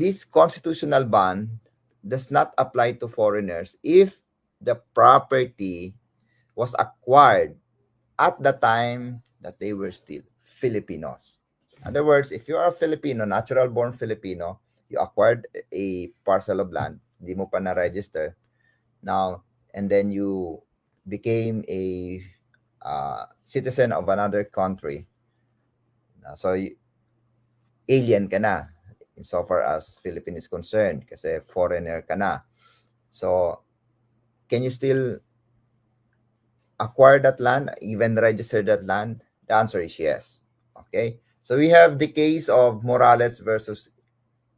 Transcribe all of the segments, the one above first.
this constitutional ban does not apply to foreigners if the property was acquired at the time that they were still Filipinos. In other words, if you are a Filipino, natural-born Filipino, you acquired a parcel of land, hindi mo pa na-register, now, and then you became a citizen of another country. So, alien ka na insofar as Philippine is concerned kasi foreigner ka na. So, can you still acquire that land, even register that land? The answer is yes. Okay. So we have the case of Morales versus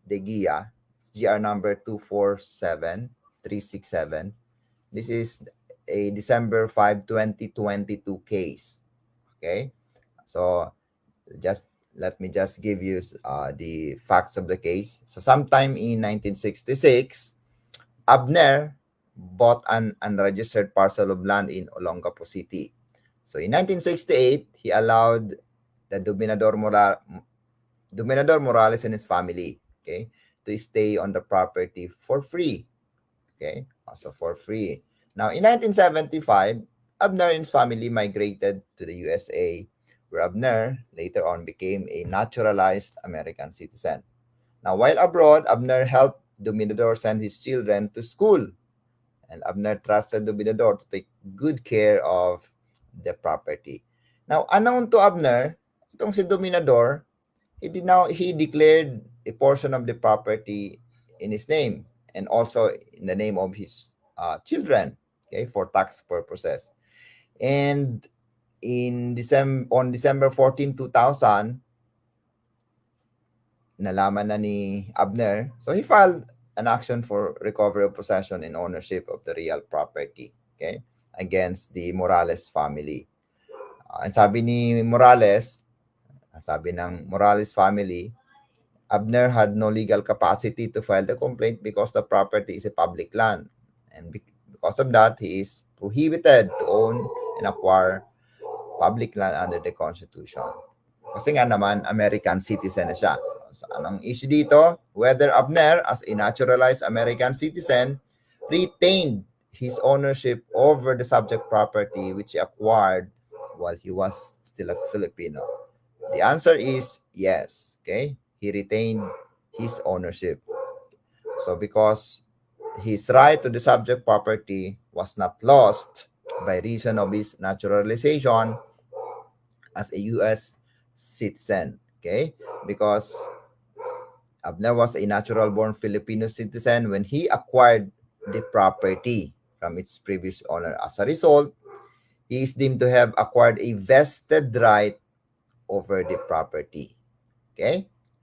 De Guia, GR number 247367. This is a December 5, 2022 case. Okay. So let me just give you the facts of the case. So sometime in 1966, Abner bought an unregistered parcel of land in Olongapo City. So in 1968, he allowed the Dominador Morales and his family, okay, to stay on the property for free. Okay, also for free. Now in 1975, Abner and his family migrated to the USA, where Abner later on became a naturalized American citizen. Now while abroad, Abner helped Dominador send his children to school, and Abner trusted Dominador to take good care of the property. Now, unknown to Abner, itong si Dominador, he declared a portion of the property in his name and also in the name of his children, okay, for tax purposes. And on December 14, 2000, nalaman na ni Abner, so he filed an action for recovery of possession and ownership of the real property, okay, against the Morales family. Ang sabi ni Morales, sabi ng Morales family, Abner had no legal capacity to file the complaint because the property is a public land. And because of that, he is prohibited to own and acquire public land under the Constitution. Kasi nga naman, American citizen na siya. So, anong issue dito? Whether Abner, as a naturalized American citizen, retained his ownership over the subject property which he acquired while he was still a Filipino. The answer is yes. Okay? He retained his ownership. So because his right to the subject property was not lost by reason of his naturalization as a U.S. citizen. Okay? Because Abner was a natural-born Filipino citizen when he acquired the property from its previous owner. As a result, he is deemed to have acquired a vested right over the property. Okay?